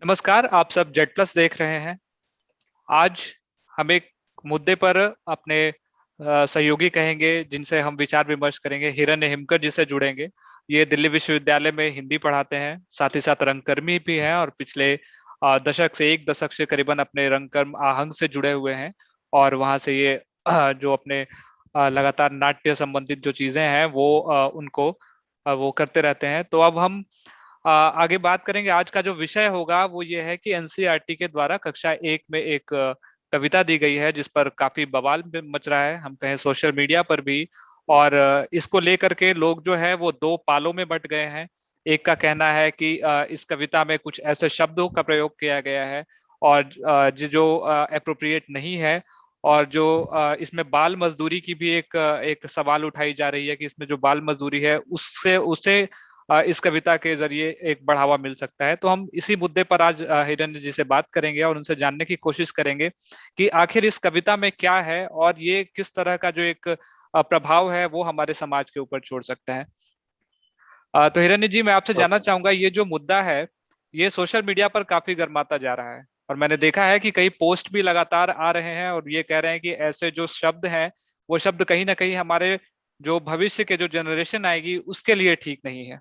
नमस्कार। आप सब जेड प्लस देख रहे हैं। आज हम एक मुद्दे पर अपने सहयोगी कहेंगे जिनसे हम विचार विमर्श करेंगे, हिरण्य हिमकर जी से जुड़ेंगे। ये दिल्ली विश्वविद्यालय में हिंदी पढ़ाते हैं, साथ ही साथ रंगकर्मी भी हैं और पिछले दशक से एक दशक से करीबन अपने रंगकर्म आहंग से जुड़े हुए हैं। और वहां से ये जो अपने लगातार नाट्य संबंधित जो चीजें हैं वो उनको वो करते रहते हैं। तो अब हम आगे बात करेंगे। आज का जो विषय होगा वो ये है कि एनसीईआरटी के द्वारा कक्षा एक में एक कविता दी गई है जिस पर काफी बवाल मच रहा है, हम कहें सोशल मीडिया पर भी। और इसको लेकर के लोग जो है वो दो पालों में बंट गए हैं। एक का कहना है कि इस कविता में कुछ ऐसे शब्दों का प्रयोग किया गया है और जो अप्रोप्रिएट नहीं है। और जो इसमें बाल मजदूरी की भी एक सवाल उठाई जा रही है कि इसमें जो बाल मजदूरी है उससे उसे इस कविता के जरिए एक बढ़ावा मिल सकता है। तो हम इसी मुद्दे पर आज हिरण्य जी से बात करेंगे और उनसे जानने की कोशिश करेंगे कि आखिर इस कविता में क्या है और ये किस तरह का जो एक प्रभाव है वो हमारे समाज के ऊपर छोड़ सकता है। तो हिरण्य जी, मैं आपसे जानना चाहूंगा, ये जो मुद्दा है ये सोशल मीडिया पर काफी गर्माता जा रहा है और मैंने देखा है कि कई पोस्ट भी लगातार आ रहे हैं और ये कह रहे हैं कि ऐसे जो शब्द हैं वो शब्द कहीं ना कहीं हमारे जो भविष्य के जो जनरेशन आएगी उसके लिए ठीक नहीं है।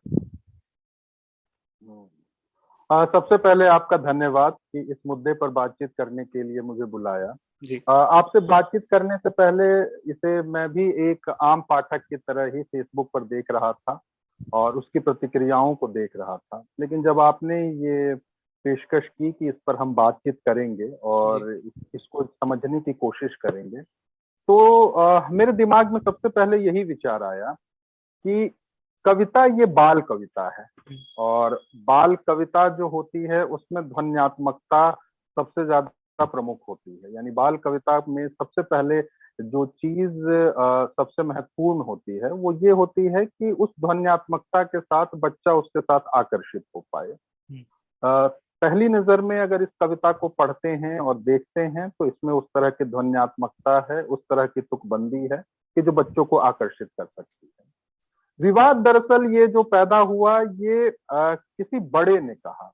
सबसे पहले आपका धन्यवाद कि इस मुद्दे पर बातचीत करने के लिए मुझे बुलाया। जी। आपसे बातचीत करने से पहले इसे मैं भी एक आम पाठक की तरह ही फेसबुक पर देख रहा था और उसकी प्रतिक्रियाओं को देख रहा था, लेकिन जब आपने ये पेशकश की कि इस पर हम बातचीत करेंगे जी। और इसको समझने की कोशिश करेंगे, तो मेरे दिमाग में सबसे पहले यही विचार आया कि कविता ये बाल कविता है और बाल कविता जो होती है उसमें ध्वन्यात्मकता सबसे ज्यादा प्रमुख होती है। यानी बाल कविता में सबसे पहले जो चीज सबसे महत्वपूर्ण होती है वो ये होती है कि उस ध्वन्यात्मकता के साथ बच्चा उसके साथ आकर्षित हो पाए। पहली नजर में अगर इस कविता को पढ़ते हैं और देखते हैं तो इसमें उस तरह की ध्वन्यात्मकता है, उस तरह की तुकबंदी है कि जो बच्चों को आकर्षित कर सकती है। विवाद दरअसल ये जो पैदा हुआ ये किसी बड़े ने कहा।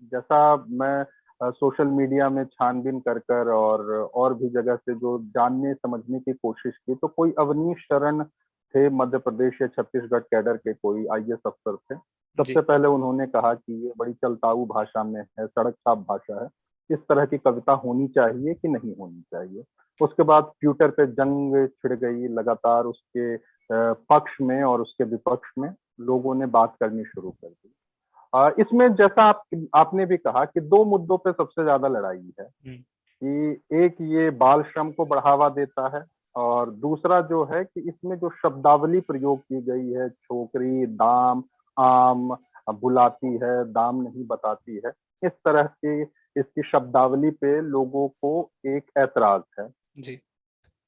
जैसा मैं सोशल मीडिया में छानबीन कर कर और भी जगह से जो जानने समझने की कोशिश की तो कोई अवनीश शरण थे, मध्य प्रदेश या छत्तीसगढ़ कैडर के कोई आईएएस अफसर थे। सबसे पहले उन्होंने कहा कि ये बड़ी चलताऊ भाषा में है, सड़क छाप भाषा है, इस तरह की कविता होनी चाहिए कि नहीं होनी चाहिए। उसके बाद ट्विटर पे जंग छिड़ गई, लगातार उसके पक्ष में और उसके विपक्ष में लोगों ने बात करनी शुरू कर दी। इसमें जैसा आपने भी कहा कि दो मुद्दों पे सबसे ज्यादा लड़ाई है कि एक ये बाल श्रम को बढ़ावा देता है और दूसरा जो है कि इसमें जो शब्दावली प्रयोग की गई है, छोकरी, दाम, आम, बुलाती है, दाम नहीं बताती है, इस तरह की इसकी शब्दावली पे लोगों को एक ऐतराज है। जी।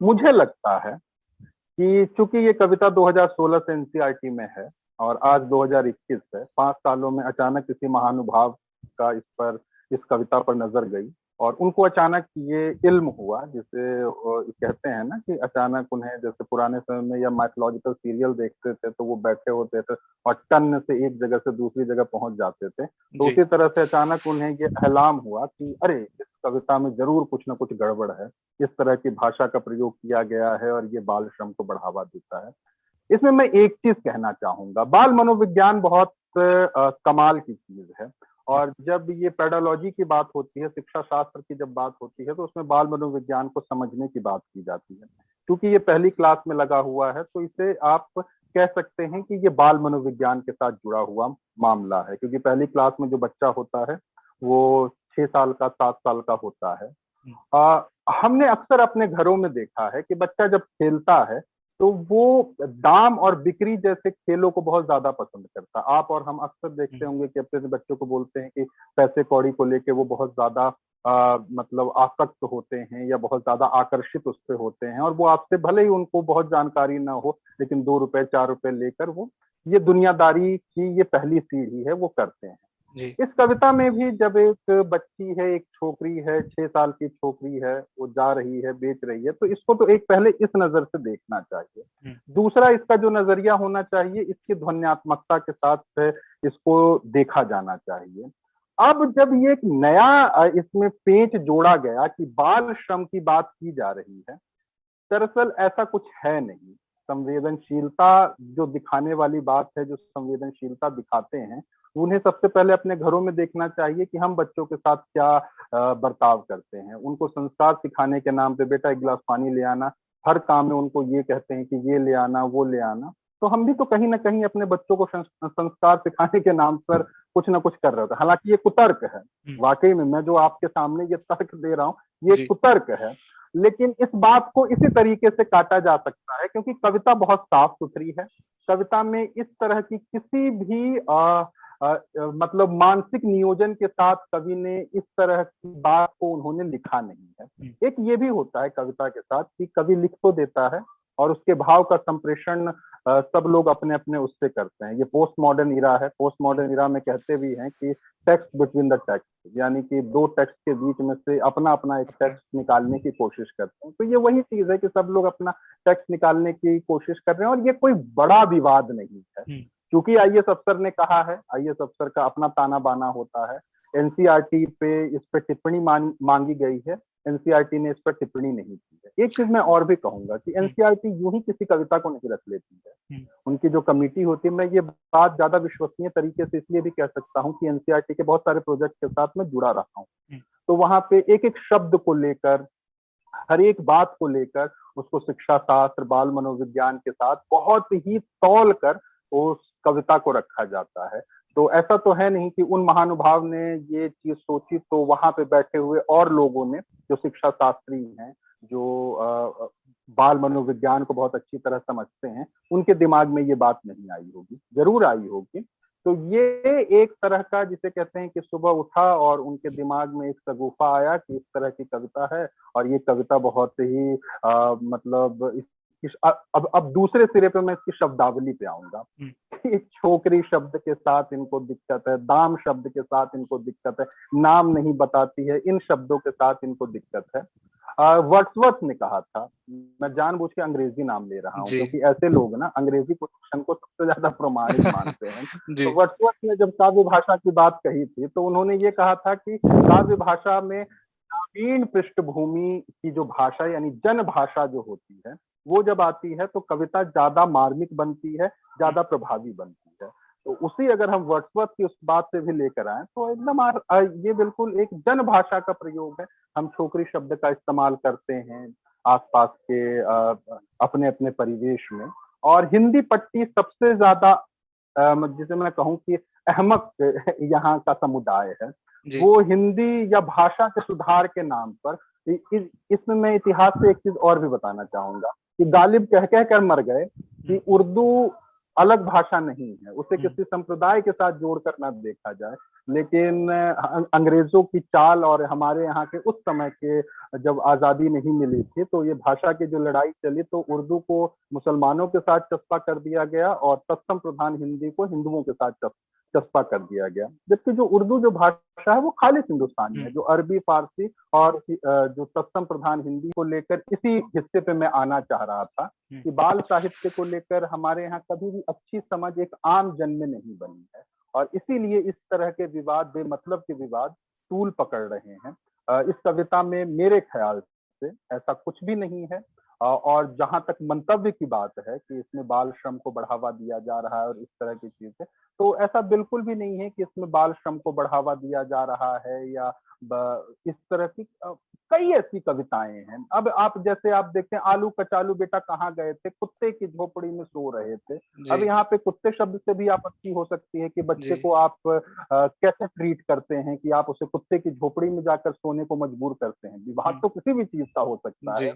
मुझे लगता है कि चूंकि ये कविता 2016 से एनसीईआरटी में है और आज 2021 है, 5 सालों में अचानक किसी महानुभाव का इस कविता पर नजर गई और उनको अचानक ये इल्म हुआ, जिसे कहते हैं ना कि अचानक उन्हें, जैसे पुराने समय में या माइथोलॉजिकल सीरियल देखते थे तो वो बैठे होते थे और टन से एक जगह से दूसरी जगह पहुंच जाते थे, तो उसी तरह से अचानक उन्हें ये एलाम हुआ कि अरे इस कविता में जरूर कुछ ना कुछ गड़बड़ है, इस तरह की भाषा का प्रयोग किया गया है और ये बाल श्रम को बढ़ावा देता है। इसमें मैं एक चीज कहना चाहूंगा, बाल मनोविज्ञान बहुत कमाल की चीज है और जब ये पेडालॉजी की बात होती है, शिक्षा शास्त्र की जब बात होती है, तो उसमें बाल मनोविज्ञान को समझने की बात की जाती है। क्योंकि ये पहली क्लास में लगा हुआ है तो इसे आप कह सकते हैं कि ये बाल मनोविज्ञान के साथ जुड़ा हुआ मामला है, क्योंकि पहली क्लास में जो बच्चा होता है वो 6 साल का, 7 साल का होता है। हमने अक्सर अपने घरों में देखा है कि बच्चा जब खेलता है तो वो दाम और बिक्री जैसे खेलों को बहुत ज्यादा पसंद करता है। आप और हम अक्सर देखते होंगे कि अपने बच्चों को बोलते हैं कि पैसे कौड़ी को लेके वो बहुत ज्यादा मतलब आसक्त होते हैं या बहुत ज्यादा आकर्षित उससे होते हैं और वो आपसे, भले ही उनको बहुत जानकारी ना हो, लेकिन 2 रुपए 4 रुपए लेकर वो ये दुनियादारी की ये पहली सीढ़ी है वो करते हैं। इस कविता में भी जब एक बच्ची है, एक छोकरी है, 6 साल की छोकरी है, वो जा रही है, बेच रही है, तो इसको तो एक पहले इस नजर से देखना चाहिए। दूसरा इसका जो नजरिया होना चाहिए, इसकी ध्वन्यात्मकता के साथ इसको देखा जाना चाहिए। अब जब ये एक नया इसमें पेंच जोड़ा गया कि बाल श्रम की बात की जा रही है, दरअसल ऐसा कुछ है नहीं। संवेदनशीलता जो दिखाने वाली बात है, जो संवेदनशीलता दिखाते हैं, उन्हें सबसे पहले अपने घरों में देखना चाहिए कि हम बच्चों के साथ क्या बर्ताव करते हैं। उनको संस्कार सिखाने के नाम पे बेटा एक गिलास पानी ले आना, हर काम में उनको ये कहते हैं कि ये ले आना, वो ले आना। तो हम भी तो कहीं न कहीं अपने बच्चों को संस्कार सिखाने के नाम पर कुछ न कुछ कर रहे होते हैं। हालाँकि ये कुतर्क है। वाक़ई में मैं जो आपके सामने ये तर्क दे रहा हूँ, ये जी। कुतर्क है। लेकिन इस बात को इसी तरीके से काटा जा सकता है क्योंकि कविता बहुत साफ-सुथरी है। कविता में इस तरह की किसी भी मतलब मानसिक नियोजन के साथ कवि ने इस तरह की बात को उन्होंने लिखा नहीं है। एक ये भी होता है कविता के साथ कि कवि लिख तो देता है और उसके भाव का संप्रेषण सब लोग अपने-अपने उससे करते हैं। ये पोस्ट मॉडर्न इरा है। पोस्ट मॉडर्न इरा में कहते भी हैं कि टेक्स्ट बिटवीन द टेक्स्ट, यानी कि 2 टेक्स्ट के बीच में से अपना-अपना एक टेक्स्ट निकालने की कोशिश करते हैं। तो ये वही चीज़ है कि सब लोग अपना टेक्स्ट निकालने की कोशिश कर रहे हैं और ये कोई बड़ा विवाद नहीं है। क्योंकि आईएएस अफसर ने कहा है, आईएएस अफसर का अपना ताना-बाना होता है। एनसीईआरटी पे इस पे टिप्पणी मांगी गई है, एनसीईआरटी ने इस पर टिप्पणी नहीं की है। एक चीज़ मैं और भी कहूँगा कि एनसीईआरटी यूँ ही किसी कविता को नहीं रख लेती है। उनकी जो कमिटी होती है, मैं ये बात ज़्यादा विश्वसनीय तरीके से इसलिए भी कह सकता हूँ कि एनसीईआरटी के बहुत सारे प्रोजेक्ट के साथ मैं जुड़ा रहा हूँ। तो वहाँ पे एक-एक शब्द को लेकर, हर एक बात को लेकर उसको शिक्षा शास्त्र, बाल मनोविज्ञान के साथ बहुत ही तौल कर उस कविता को रखा जाता है। तो ऐसा तो है नहीं कि उन महानुभाव ने ये चीज़ सोची तो वहाँ पे बैठे हुए और लोगों ने, जो शिक्षा शास्त्री हैं, जो बाल मनोविज्ञान को बहुत अच्छी तरह समझते हैं, उनके दिमाग में ये बात नहीं आई होगी, ज़रूर आई होगी। तो ये एक तरह का जिसे कहते हैं कि सुबह उठा और उनके दिमाग में एक शगुफ़ा आया कि इस तरह की कविता है और ये कविता बहुत ही मतलब अब दूसरे सिरे पे मैं इसकी शब्दावली पे आऊँगा। छोकरी शब्द के साथ इनको दिक्कत है, दाम शब्द के साथ इनको दिक्कत है, नाम नहीं बताती है, इन शब्दों के साथ इनको दिक्कत है। वर्ड्सवर्थ ने कहा था, मैं जानबूझ के अंग्रेजी नाम ले रहा हूँ क्योंकि ऐसे लोग ना अंग्रेजी क्वेश्चन को सबसे ज्यादा प्रमाणिक मानते हैं। तो वर्ड्सवर्थ ने जब काव्य भाषा की बात कही थी तो उन्होंने ये कहा था कि काव्य भाषा में ग्रामीण पृष्ठभूमि की जो भाषा यानी जन भाषा जो होती है, वो जब आती है तो कविता ज्यादा मार्मिक बनती है, ज्यादा प्रभावी बनती है। तो उसी अगर हम वर्ड्सवर्थ की उस बात से भी लेकर आए तो एकदम ये बिल्कुल एक जन भाषा का प्रयोग है। हम छोकरी शब्द का इस्तेमाल करते हैं आसपास के अपने-अपने परिवेश में और हिंदी पट्टी सबसे ज्यादा जिसे मैं कहूँ कि अहमक यहाँ का समुदाय है। वो हिंदी या भाषा के सुधार के नाम पर इसमें मैं इतिहास से एक चीज और भी बताना चाहूंगा कि गालिब कह कर मर गए कि उर्दू अलग भाषा नहीं है, उसे किसी संप्रदाय के साथ जोड़कर ना देखा जाए। लेकिन अंग्रेजों की चाल और हमारे यहाँ के उस समय के जब आजादी नहीं मिली थी तो ये भाषा की जो लड़ाई चली तो उर्दू को मुसलमानों के साथ चस्पा कर दिया गया और तत्सम प्रधान हिंदी को हिंदुओं के साथ चस्पा कर दिया गया। जबकि जो उर्दू जो भाषा है वो खालिस हिंदुस्तानी है। जो अरबी, फारसी और जो तत्सम प्रधान हिंदी को लेकर इसी हिस्से पे मैं आना चाह रहा था कि बाल साहित्य को लेकर हमारे यहाँ कभी भी अच्छी समझ एक आम जन में नहीं बनी है और इसीलिए इस तरह के विवाद, बेमतलब के विवाद तूल पकड़ रहे हैं। इस कविता में मेरे ख्याल से ऐसा कुछ भी नहीं है और जहां तक मंतव्य की बात है कि इसमें बाल श्रम को बढ़ावा दिया जा रहा है और इस तरह की चीजें, तो ऐसा बिल्कुल भी नहीं है कि इसमें बाल श्रम को बढ़ावा दिया जा रहा है या इस तरह की कई ऐसी कविताएं हैं। अब आप जैसे आप देखते हैं आलू कचालू बेटा कहाँ गए थे, कुत्ते की झोपड़ी में सो रहे थे। अब यहाँ पे कुत्ते शब्द से भी आपत्ति हो सकती है कि बच्चे को आप कैसे ट्रीट करते हैं कि आप उसे कुत्ते की झोपड़ी में जाकर सोने को मजबूर करते हैं। विवाद तो किसी भी चीज का हो सकता है।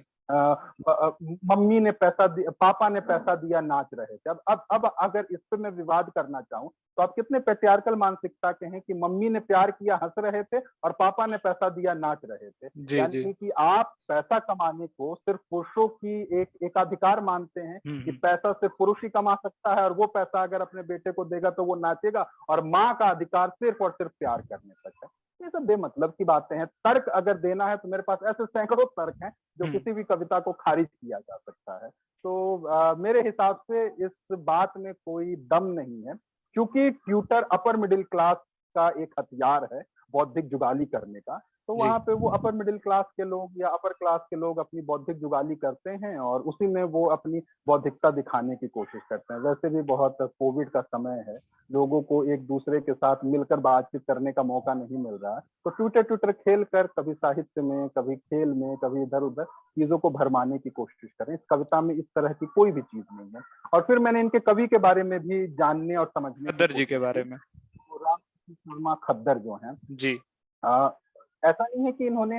मम्मी ने पैसा दिया, पापा ने पैसा दिया, नाच रहे थे। अब अगर इस पे मैं विवाद करना चाहूँ तो आप कितने पैट्रियार्कल मानसिकता के हैं कि मम्मी ने प्यार किया, हंस रहे थे और पापा ने पैसा दिया, नाच रहे थे। यानी कि आप पैसा कमाने को सिर्फ पुरुषों की एक एकाधिकार मानते हैं कि पैसा सिर्फ पुरुष ही कमा सकता है और वो पैसा अगर अपने बेटे को देगा तो वो नाचेगा और माँ का अधिकार सिर्फ और सिर्फ प्यार करने तक है। ये सब बेमतलब की बातें हैं। तर्क अगर देना है तो मेरे पास ऐसे सैकड़ों तर्क हैं जो किसी भी कविता को खारिज किया जा सकता है। तो मेरे हिसाब से इस बात में कोई दम नहीं है क्योंकि ट्यूटर अपर मिडिल क्लास का एक हथियार है बौद्धिक जुगाली करने का, तो जी। वहां पे वो अपर मिडिल क्लास के लोग या अपर क्लास के लोग अपनी बौद्धिक जुगाली करते हैं और उसी में वो अपनी बौद्धिकता दिखाने की कोशिश करते हैं। वैसे भी बहुत कोविड का समय है, लोगों को एक दूसरे के साथ मिलकर बातचीत करने का मौका नहीं मिल रहा है, तो ट्विटर ट्विटर खेल कर कभी साहित्य में, कभी खेल में, कभी इधर उधर चीजों को भरमाने की कोशिश करें। इस कविता में इस तरह की कोई भी चीज नहीं है। और फिर मैंने इनके कवि के बारे में भी जानने और समझने की खद्दर जी के कोशिश की। बारे में। तो राम शर्मा खद्दर जो हैं, जी। ऐसा नहीं है कि इन्होंने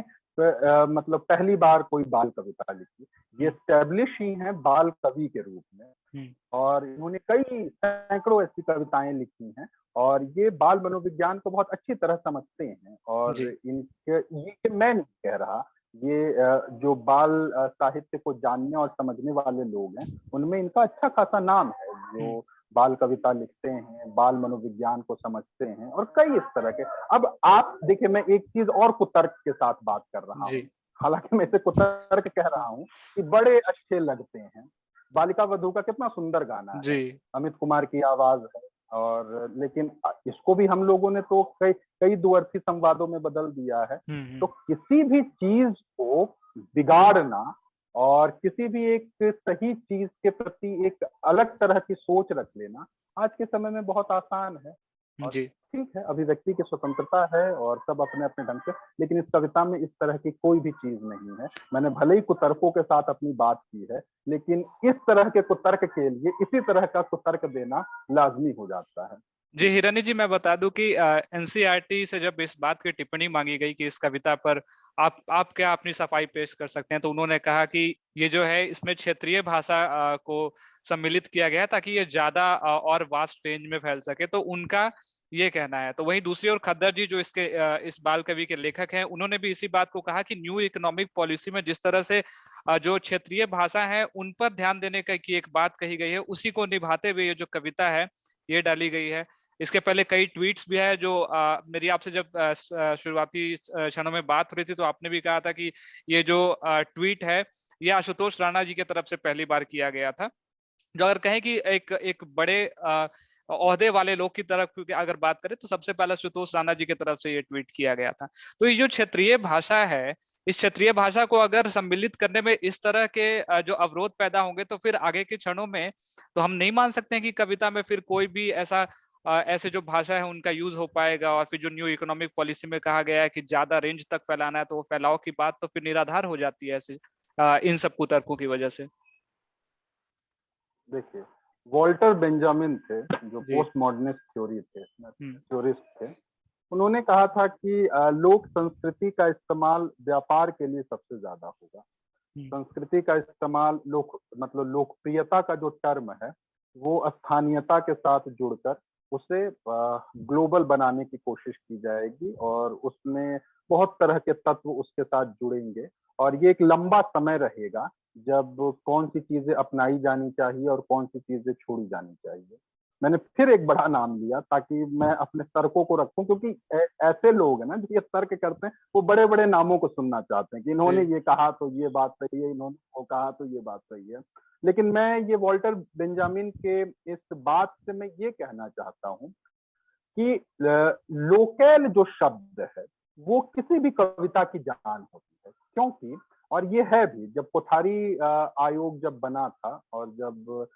मतलब पहली बार कोई बाल कविता लिखी, ये स्टैब्लिश ही हैं बाल कवि के रूप में, और इन्होंने कई सैकड़ों ऐसी कविताएं लिखी हैं और ये बाल मनोविज्ञान को बहुत अच्छी तरह समझते हैं। और जी। इनके ये मैं नहीं कह रहा, ये जो बाल साहित्य को जानने और समझने वाले लोग हैं, उनमें इनका अच्छा खासा नाम है, जो बाल कविता लिखते हैं, बाल मनोविज्ञान को समझते हैं और कई इस तरह के। अब आप देखिए, मैं एक चीज और कुतर्क के साथ बात कर रहा जी। हूँ, हालांकि मैं इसे कुतर्क कह रहा हूँ कि बड़े अच्छे लगते हैं। बालिका वधू का कितना सुंदर गाना है, जी। अमित कुमार की आवाज है, और लेकिन इसको भी हम लोगों ने तो कई कई दुअर्थी संवादों में बदल दिया है। तो किसी भी चीज को बिगाड़ना और किसी भी एक सही चीज के प्रति एक अलग तरह की सोच रख लेना आज के समय में बहुत आसान है। और जी। ठीक है, अभिव्यक्ति की स्वतंत्रता है और सब अपने अपने ढंग से, लेकिन इस कविता में इस तरह की कोई भी चीज नहीं है। मैंने भले ही कुतर्कों के साथ अपनी बात की है, लेकिन इस तरह के कुतर्क के लिए इसी तरह का कुतर्क देना लाजमी हो जाता है। जी हिरानी जी, मैं बता दूं कि एनसीईआरटी से जब इस बात की टिप्पणी मांगी गई कि इस कविता पर आप क्या अपनी सफाई पेश कर सकते हैं, तो उन्होंने कहा कि ये जो है इसमें क्षेत्रीय भाषा को सम्मिलित किया गया ताकि ये ज्यादा और वास्ट रेंज में फैल सके, तो उनका ये कहना है। तो वहीं दूसरी ओर खद्दर जी जो इसके इस बाल कवि के लेखक हैं, उन्होंने भी इसी बात को कहा कि न्यू इकोनॉमिक पॉलिसी में जिस तरह से जो क्षेत्रीय भाषा है उन पर ध्यान देने की एक बात कही गई है, उसी को निभाते हुए ये जो कविता है ये डाली गई है। इसके पहले कई ट्वीट्स भी है जो मेरी आपसे जब शुरुआती क्षणों में बात हो रही थी तो आपने भी कहा था कि ये जो ट्वीट है ये आशुतोष राणा जी की तरफ से पहली बार किया गया था। जो अगर कहें कि एक एक बड़े ओहदे वाले लोग की तरफ अगर बात करें तो सबसे पहले आशुतोष राणा जी की तरफ से ये ट्वीट किया गया था। तो ये जो क्षेत्रीय भाषा है, इस क्षेत्रीय भाषा को अगर सम्मिलित करने में इस तरह के जो अवरोध पैदा होंगे तो फिर आगे के क्षणों में तो हम नहीं मान सकते हैं कि कविता में फिर कोई भी ऐसे जो भाषा है उनका यूज हो पाएगा। और फिर जो न्यू इकोनॉमिक पॉलिसी में कहा गया है कि ज्यादा रेंज तक फैलाना है, तो वो फैलाव की बात तो फिर निराधार हो जाती है ऐसे इन सब कुतर्कों की वजह से। देखिए, वॉल्टर बेंजामिन थे जो जी। पोस्ट मॉडर्निस्ट थ्योरी थे, थ्योरिस्ट थे। उन्होंने कहा था कि लोक संस्कृति का इस्तेमाल व्यापार के लिए सबसे ज्यादा होगा। संस्कृति का इस्तेमाल मतलब लोकप्रियता का जो टर्म है वो स्थानीयता के साथ जुड़कर उसे ग्लोबल बनाने की कोशिश की जाएगी और उसमें बहुत तरह के तत्व उसके साथ जुड़ेंगे। और ये एक लंबा समय रहेगा जब कौन सी चीजें अपनाई जानी चाहिए और कौन सी चीजें छोड़ी जानी चाहिए। मैंने फिर एक बड़ा नाम लिया ताकि मैं अपने तर्कों को रखूं, क्योंकि ऐसे लोग हैं ना जो ये तर्क करते हैं, वो बड़े बड़े नामों को सुनना चाहते हैं कि इन्होंने ये कहा तो ये बात सही है, इन्होंने वो कहा तो ये बात सही है। लेकिन मैं ये वॉल्टर बेंजामिन के इस बात से मैं ये कहना चाहता हूँ कि लोकेल जो शब्द है वो किसी भी कविता की जान होती है, क्योंकि और ये है भी, जब कोठारी आयोग जब बना था और जब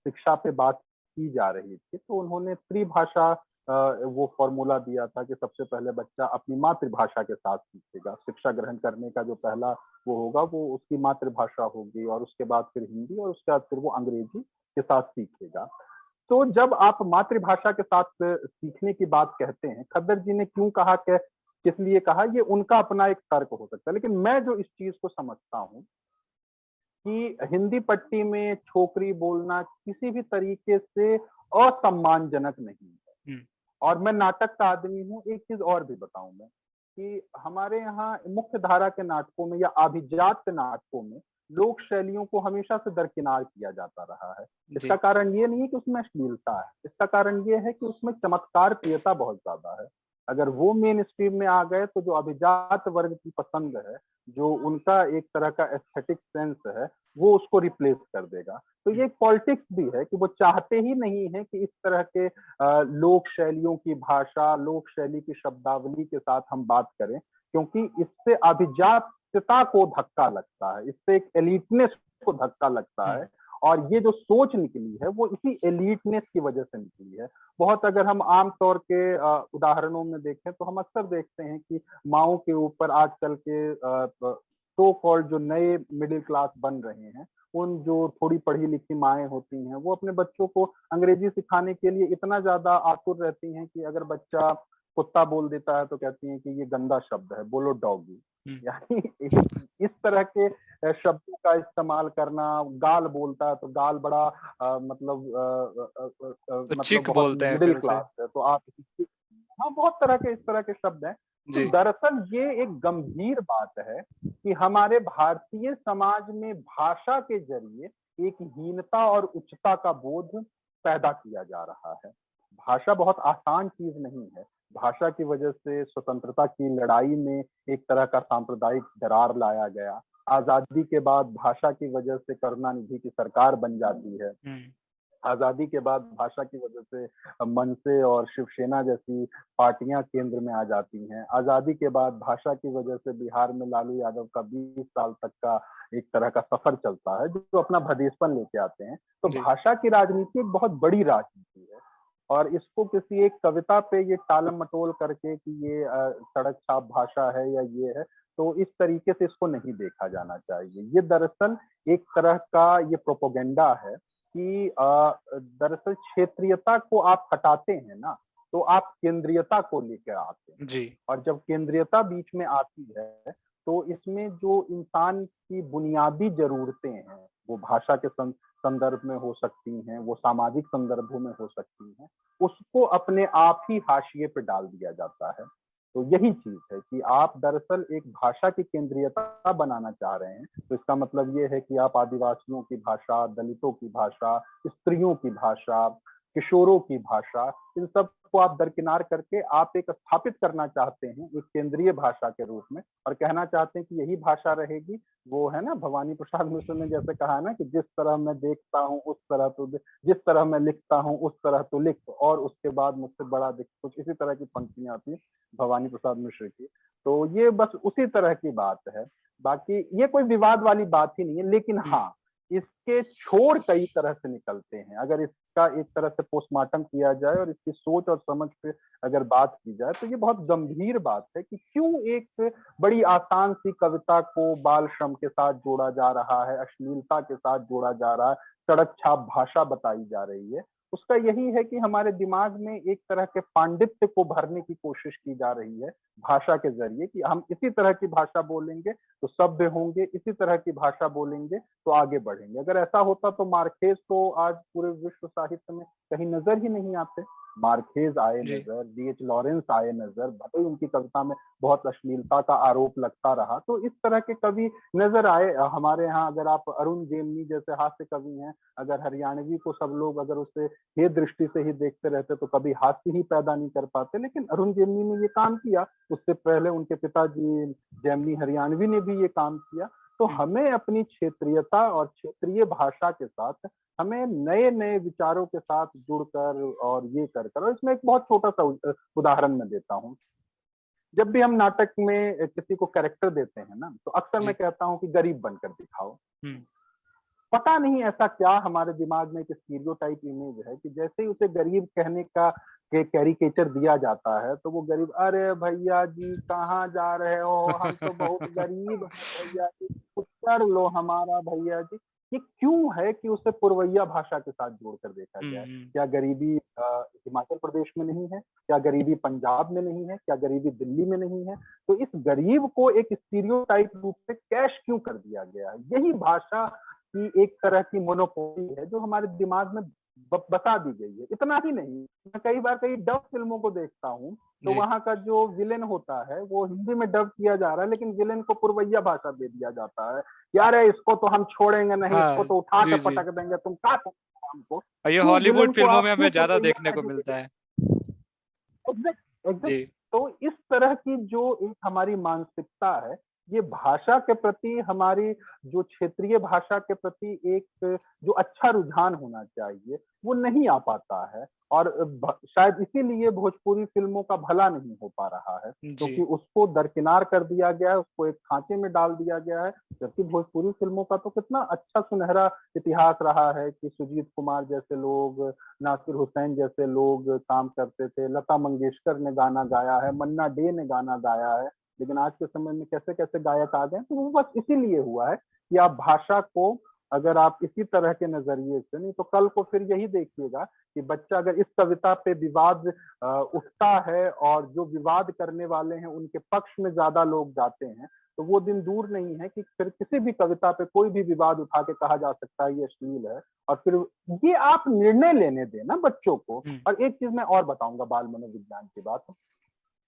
शिक्षा पे बात की जा रही थी तो उन्होंने त्रिभाषा वो फॉर्मूला दिया था कि सबसे पहले बच्चा अपनी मातृभाषा के साथ सीखेगा। शिक्षा ग्रहण करने का जो पहला वो होगा वो उसकी मातृभाषा होगी और उसके बाद फिर हिंदी और उसके बाद फिर वो अंग्रेजी के साथ सीखेगा। तो जब आप मातृभाषा के साथ सीखने की बात कहते हैं, खद्दर जी ने क्यों कहा, किस लिए कहा, ये उनका अपना एक तर्क हो सकता है। लेकिन मैं जो इस चीज को समझता हूँ कि हिंदी पट्टी में छोकरी बोलना किसी भी तरीके से असम्मानजनक नहीं है। और मैं नाटक का आदमी हूँ, एक चीज और भी बताऊं मैं कि हमारे यहाँ मुख्य धारा के नाटकों में या अभिजात के नाटकों में लोक शैलियों को हमेशा से दरकिनार किया जाता रहा है। इसका कारण ये नहीं है कि उसमें अश्लीलता है, इसका कारण ये है कि उसमें चमत्कार प्रियता बहुत ज्यादा है। अगर वो मेन स्ट्रीम में आ गए तो जो अभिजात वर्ग की पसंद है, जो उनका एक तरह का एस्थेटिक सेंस है, वो उसको रिप्लेस कर देगा। तो ये पॉलिटिक्स भी है कि वो चाहते ही नहीं है कि इस तरह के लोक शैलियों की भाषा, लोक शैली की शब्दावली के साथ हम बात करें, क्योंकि इससे अभिजात्यता को धक्का लगता है, इससे एक एलिटनेस को धक्का लगता है। और ये जो सोच निकली है वो इसी एलिटनेस की वजह से निकली है। बहुत अगर हम आम तौर के उदाहरणों में देखें तो हम अक्सर देखते हैं कि माओ के ऊपर आजकल के सो कॉल्ड जो नए मिडिल क्लास बन रहे हैं, उन जो थोड़ी पढ़ी लिखी माएँ होती हैं, वो अपने बच्चों को अंग्रेजी सिखाने के लिए इतना ज्यादा आतुर रहती हैं कि अगर बच्चा कुत्ता बोल देता है तो कहती हैं कि ये गंदा शब्द है, बोलो डॉगी। यानी इस तरह के शब्दों का इस्तेमाल करना, गाल बोलता है तो गाल बड़ा मतलब चिक बहुत बोलते हैं मिडिल फिर उसे। क्लास है, तो आप हाँ, बहुत तरह के इस तरह के शब्द हैं। तो जी। दरअसल ये एक गंभीर बात है कि हमारे भारतीय समाज में भाषा के जरिए एक हीनता और उच्चता का बोध पैदा किया जा रहा है। भाषा बहुत आसान चीज नहीं है। भाषा की वजह से स्वतंत्रता की लड़ाई में एक तरह का सांप्रदायिक दरार लाया गया। आजादी के बाद भाषा की वजह से करुणानिधि की सरकार बन जाती है। आजादी के बाद भाषा की वजह से मनसे और शिवसेना जैसी पार्टियां केंद्र में आ जाती हैं। आजादी के बाद भाषा की वजह से बिहार में लालू यादव का 20 साल तक का एक तरह का सफर चलता है, जो अपना भदेसपन लेके आते हैं। तो भाषा की राजनीति एक बहुत बड़ी राजनीति है, और इसको किसी एक कविता पे ये टालम मटोल करके कि ये सड़क छाप भाषा है या ये है, तो इस तरीके से इसको नहीं देखा जाना चाहिए। ये दरअसल एक तरह का ये प्रोपोगेंडा है कि दरअसल क्षेत्रीयता को आप हटाते हैं ना, तो आप केंद्रीयता को लेकर आते हैं जी। और जब केंद्रीयता बीच में आती है तो इसमें जो इंसान की बुनियादी जरूरतें हैं, वो भाषा के संदर्भ में हो सकती हैं, वो सामाजिक संदर्भों में हो सकती हैं, उसको अपने आप ही हाशिए पे डाल दिया जाता है। तो यही चीज है कि आप दरअसल एक भाषा की केंद्रीयता बनाना चाह रहे हैं, तो इसका मतलब ये है कि आप आदिवासियों की भाषा, दलितों की भाषा, स्त्रियों की भाषा, किशोरों की भाषा, इन सब को आप दरकिनार करके आप एक स्थापित करना चाहते हैं एक केंद्रीय भाषा के रूप में, और कहना चाहते हैं कि यही भाषा रहेगी। वो है ना, भवानी प्रसाद मिश्र ने जैसे कहा ना कि जिस तरह मैं देखता हूँ उस तरह तो जिस तरह मैं लिखता हूँ उस तरह तो लिख, और उसके बाद मुझसे बड़ा दिख, कुछ इसी तरह की पंक्तियां आती है भवानी प्रसाद मिश्र की। तो ये बस उसी तरह की बात है। बाकी ये कोई विवाद वाली बात ही नहीं है, लेकिन हाँ, इसके छोर कई तरह से निकलते हैं। अगर इसका एक तरह से पोस्टमार्टम किया जाए और इसकी सोच और समझ पे अगर बात की जाए, तो ये बहुत गंभीर बात है कि क्यों एक बड़ी आसान सी कविता को बाल श्रम के साथ जोड़ा जा रहा है, अश्लीलता के साथ जोड़ा जा रहा है, सड़क छाप भाषा बताई जा रही है। उसका यही है कि हमारे दिमाग में एक तरह के पांडित्य को भरने की कोशिश की जा रही है भाषा के जरिए, कि हम इसी तरह की भाषा बोलेंगे तो सभ्य होंगे, इसी तरह की भाषा बोलेंगे तो आगे बढ़ेंगे। अगर ऐसा होता तो मार्केस तो आज पूरे विश्व साहित्य में कहीं नजर ही नहीं आते। मार्केस आए नजर, D.H. लॉरेंस आए नजर, भले उनकी कविता में बहुत अश्लीलता का आरोप लगता रहा, तो इस तरह के कवि नजर आए। हमारे यहाँ अगर आप अरुण जेमनी जैसे हास्य कवि हैं, अगर हरियाणवी को सब लोग अगर उसे ये दृष्टि से ही देखते रहते तो कभी हास्य ही पैदा नहीं कर पाते, लेकिन अरुण जेमनी ने ये काम किया। उससे पहले उनके पिताजी जेमनी हरियाणवी ने भी ये काम किया। तो हमें अपनी क्षेत्रीयता और क्षेत्रीय भाषा के साथ हमें नए नए विचारों के साथ जुड़कर और ये कर कर, और इसमें एक बहुत छोटा सा उदाहरण मैं देता हूँ। जब भी हम नाटक में किसी को कैरेक्टर देते हैं ना, तो अक्सर मैं कहता हूँ कि गरीब बनकर दिखाओ। पता नहीं ऐसा क्या हमारे दिमाग में एक स्टीरियोटाइप इमेज है कि जैसे ही उसे गरीब कहने का कैरिकेचर दिया जाता है तो वो गरीब, अरे भैया जी कहाँ जा रहे हो, हम तो बहुत गरीब हैं भैया जी, उत्तर लो हमारा भैया जी। ये क्यों है कि उसे पुरवैया भाषा के साथ जोड़कर देखा गया है? क्या गरीबी हिमाचल प्रदेश में नहीं है? क्या गरीबी पंजाब में नहीं है? क्या गरीबी दिल्ली में नहीं है? तो इस गरीब को एक स्टीरियोटाइप रूप से कैश क्यों कर दिया गया है? यही भाषा की एक तरह की मोनोपोली है जो हमारे दिमाग में बता दी गई है। इतना ही नहीं, मैं कई बार कई डब फिल्मों को देखता हूँ तो वहां का जो विलेन होता है वो हिंदी में डब किया जा रहा है, लेकिन विलेन को पुरवैया भाषा दे दिया जाता है। यार इसको तो हम छोड़ेंगे नहीं, इसको तो उठा के पटक देंगे, तुम क्या हमको। ये हॉलीवुड फिल्मों में हमें ज्यादा देखने को मिलता है। तो तो इस तरह की जो एक हमारी मानसिकता है, ये भाषा के प्रति हमारी जो क्षेत्रीय भाषा के प्रति एक जो अच्छा रुझान होना चाहिए, वो नहीं आ पाता है। और शायद इसीलिए भोजपुरी फिल्मों का भला नहीं हो पा रहा है, क्योंकि उसको दरकिनार कर दिया गया है, उसको एक खांचे में डाल दिया गया है। जबकि भोजपुरी फिल्मों का तो कितना अच्छा सुनहरा इतिहास रहा है कि सुजीत कुमार जैसे लोग, नासिर हुसैन जैसे लोग काम करते थे, लता मंगेशकर ने गाना गाया है, मन्ना डे ने गाना गाया है। लेकिन आज के समय में कैसे कैसे गायक आ गए, तो वो बस इसीलिए हुआ है कि आप भाषा को अगर आप इसी तरह के नजरिए से, नहीं तो कल को फिर यही देखिएगा कि बच्चा अगर इस कविता पे विवाद उठता है और जो विवाद करने वाले हैं उनके पक्ष में ज्यादा लोग जाते हैं, तो वो दिन दूर नहीं है कि फिर किसी भी कविता पे कोई भी विवाद उठा के कहा जा सकता है ये अश्लील है। और फिर ये आप निर्णय लेने दें ना बच्चों को। और एक चीज मैं और बताऊंगा बाल मनोविज्ञान की बात,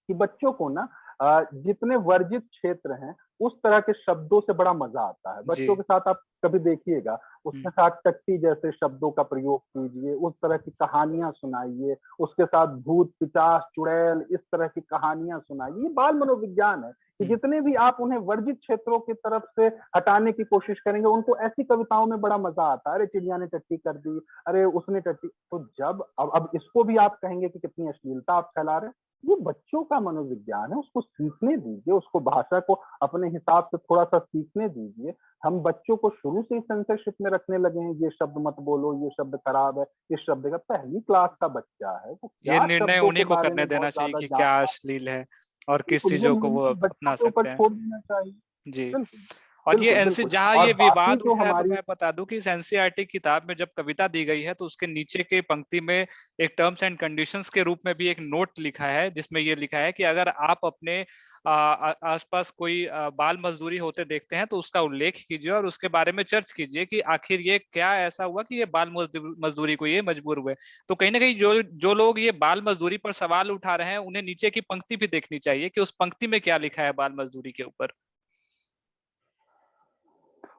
कि बच्चों को ना जितने वर्जित क्षेत्र हैं उस तरह के शब्दों से बड़ा मजा आता है। बच्चों के साथ आप कभी देखिएगा, उसके साथ टट्टी जैसे शब्दों का प्रयोग कीजिए, उस तरह की कहानियां सुनाइए, उसके साथ भूत पिचास चुड़ैल इस तरह की कहानियां सुनाइए। ये बाल मनोविज्ञान है कि जितने भी आप उन्हें वर्जित क्षेत्रों की तरफ से हटाने की कोशिश करेंगे, उनको ऐसी कविताओं में बड़ा मजा आता है। अरे चिड़िया ने टट्टी कर दी, अरे उसने टट्टी, तो जब अब इसको भी आप कहेंगे कि कितनी अश्लीलता आप फैला रहे हैं, ये बच्चों का मनोविज्ञान है, उसको सीखने दीजिए, उसको भाषा को अपने हिसाब से थोड़ा सा सीखने दीजिए। हम बच्चों को शुरू से ही सेंसरशिप में रखने लगे हैं, ये शब्द मत बोलो, ये शब्द खराब है, इस शब्द का, पहली क्लास का बच्चा है, वो ये क्या निर्णय शब्दों के उन्हीं को बारे करने में देना बहुत चाहिए ज्यादा कि क्या जानता है। अश्लील है और किस बिल्कुल, ये चीजों को वो निर्णय बच्चों अपना के ऊपर सकते हैं। छोड़ देना चाहिए। जी। बिल्कुल और ये बिल्कुल एनसी बिल्कुल। जहां और ये बाकी विवाद जो उठा है, तो हमारी, मैं बता दूं कि इस एनसीईआरटी किताब में जब कविता दी गई है तो उसके नीचे के पंक्ति में एक टर्म्स एंड कंडीशंस के रूप में भी एक नोट लिखा है, जिसमें ये लिखा है कि अगर आप अपने आसपास कोई बाल मजदूरी होते देखते हैं तो उसका उल्लेख कीजिए और उसके बारे में चर्च कीजिए कि आखिर ये क्या ऐसा हुआ कि ये बाल मजदूरी को ये मजबूर हुए। तो कहीं ना कहीं जो जो लोग ये बाल मजदूरी पर सवाल उठा रहे हैं, उन्हें नीचे की पंक्ति भी देखनी चाहिए कि उस पंक्ति में क्या लिखा है बाल मजदूरी के ऊपर।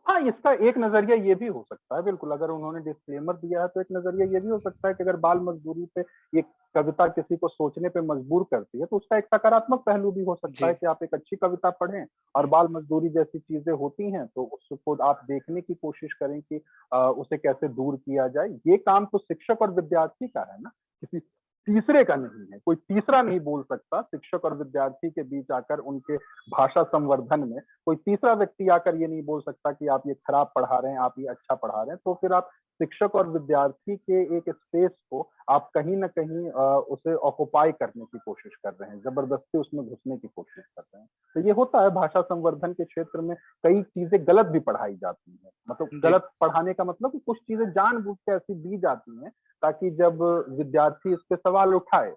हाँ, इसका एक नजरिया ये भी हो सकता है, बिल्कुल, अगर उन्होंने डिस्क्लेमर दिया है तो एक नजरिया ये भी हो सकता है कि अगर बाल मजदूरी पे ये कविता किसी को सोचने पे मजबूर करती है, तो उसका एक सकारात्मक पहलू भी हो सकता है जी। कि आप एक अच्छी कविता पढ़ें और बाल मजदूरी जैसी चीजें होती हैं तो उसको आप देखने की कोशिश करें कि उसे कैसे दूर किया जाए। ये काम तो शिक्षक और विद्यार्थी का है ना, किसी तीसरे का नहीं है। कोई तीसरा नहीं बोल सकता शिक्षक और विद्यार्थी के बीच आकर उनके भाषा संवर्धन में। कोई तीसरा व्यक्ति आकर ये नहीं बोल सकता कि आप ये खराब पढ़ा रहे हैं, आप ये अच्छा पढ़ा रहे हैं। तो फिर आप शिक्षक और विद्यार्थी के एक स्पेस को आप कहीं ना कहीं उसे ऑक्युपाई करने की कोशिश कर रहे हैं, जबरदस्ती उसमें घुसने की कोशिश कर रहे हैं। तो ये होता है, भाषा संवर्धन के क्षेत्र में कई चीजें गलत भी पढ़ाई जाती हैं। मतलब जी। गलत पढ़ाने का मतलब कि कुछ चीजें जानबूझ के ऐसी दी जाती हैं ताकि जब विद्यार्थी इस पे सवाल उठाए,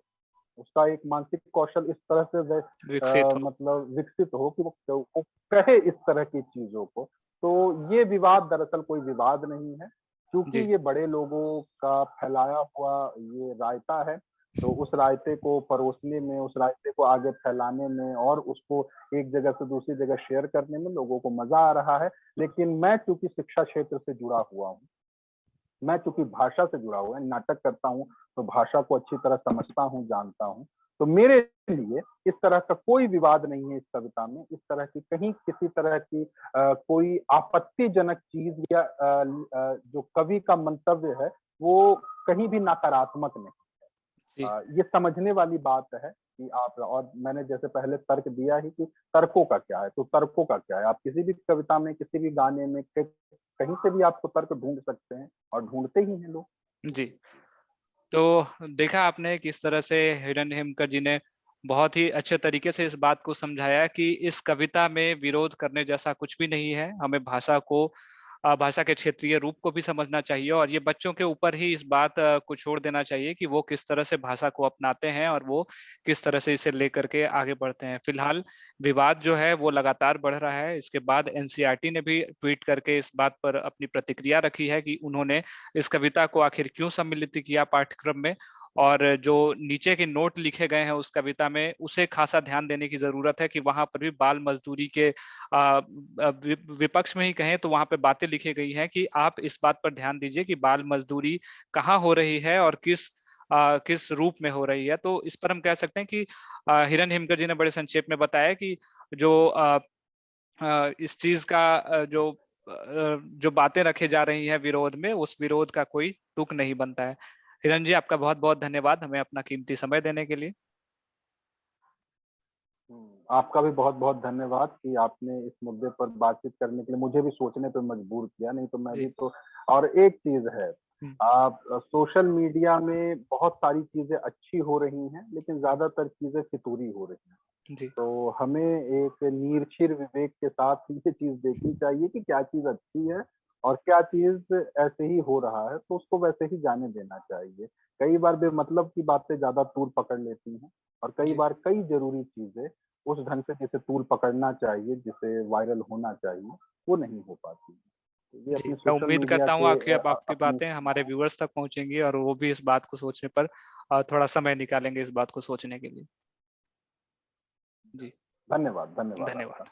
उसका एक मानसिक कौशल इस तरह से विकसित हो। मतलब विकसित हो कि वो कहे इस तरह की चीजों को। तो ये विवाद दरअसल कोई विवाद नहीं है, क्योंकि जी। ये बड़े लोगों का फैलाया हुआ ये रायता है। तो उस रायते को परोसने में, उस रायते को आगे फैलाने में और उसको एक जगह से दूसरी जगह शेयर करने में लोगों को मजा आ रहा है। लेकिन मैं चूंकि शिक्षा क्षेत्र से जुड़ा हुआ हूँ, मैं चूंकि भाषा से जुड़ा हुआ है, नाटक करता हूँ, तो भाषा को अच्छी तरह समझता हूँ, जानता हूँ। तो मेरे लिए इस तरह का कोई विवाद नहीं है इस कविता में। इस तरह की कहीं किसी तरह की कोई आपत्तिजनक चीज या जो कवि का मंतव्य है वो कहीं भी नकारात्मक नहीं। जी। ये समझने वाली बात है कि आप, और मैंने जैसे पहले तर्क दिया ही कि तर्कों का क्या है, तो तर्कों का क्या है, आप किसी भी कविता में, किसी भी गाने में, कहीं से भी आपको तर्क ढूंढ सकते हैं और ढूंढते ही हैं लोग। जी। तो देखा आपने किस तरह से हिरण्य हिमकर जी ने बहुत ही अच्छे तरीके से इस बात को समझाया कि इस कविता में विरोध करने जैसा कुछ भी नहीं है। हमें भाषा को, भाषा के क्षेत्रीय रूप को भी समझना चाहिए और ये बच्चों के ऊपर ही इस बात को छोड़ देना चाहिए कि वो किस तरह से भाषा को अपनाते हैं और वो किस तरह से इसे लेकर के आगे बढ़ते हैं। फिलहाल विवाद जो है वो लगातार बढ़ रहा है। इसके बाद एनसीईआरटी ने भी ट्वीट करके इस बात पर अपनी प्रतिक्रिया रखी है कि उन्होंने इस कविता को आखिर क्यों सम्मिलित किया पाठ्यक्रम में, और जो नीचे के नोट लिखे गए हैं उस कविता में उसे खासा ध्यान देने की जरूरत है कि वहां पर भी बाल मजदूरी के विपक्ष में ही कहें तो वहां पे बातें लिखी गई हैं कि आप इस बात पर ध्यान दीजिए कि बाल मजदूरी कहाँ हो रही है और किस किस रूप में हो रही है। तो इस पर हम कह सकते हैं कि हिरन हिमकर जी ने बड़े संक्षेप में बताया कि जो इस चीज का जो बातें रखी जा रही हैं विरोध में, उस विरोध का कोई तुक नहीं बनता है। हिरन जी, आपका बहुत बहुत धन्यवाद हमें अपना कीमती समय देने के लिए। आपका भी बहुत बहुत धन्यवाद कि आपने इस मुद्दे पर बातचीत करने के लिए मुझे भी सोचने पे मजबूर किया, नहीं तो मैं भी जी। तो। और एक चीज है, आप सोशल मीडिया में बहुत सारी चीजें अच्छी हो रही हैं, लेकिन ज्यादातर चीजें फितूरी हो रही हैं। जी। तो हमें एक नीरक्षीर विवेक के साथ ये चीज देखनी चाहिए कि क्या चीज अच्छी है और क्या चीज ऐसे ही हो रहा है, तो उसको वैसे ही जाने देना चाहिए। कई बार बेमतलब की बातें ज्यादा तूल पकड़ लेती हैं, और कई जी। बार कई जरूरी चीजें उस ढंग से जिसे तूल पकड़ना चाहिए, जिसे वायरल होना चाहिए, वो नहीं हो पाती। तो ये जी, अपनी मैं सोशल उम्मीद मीडिया करता हूँ के आपकी अब आपकी अपनी। बातें हमारे व्यूअर्स तक पहुंचेंगी और वो भी इस बात को सोचने पर थोड़ा समय निकालेंगे इस बात को सोचने के लिए। जी। धन्यवाद, धन्यवाद आपका। धन्यवाद।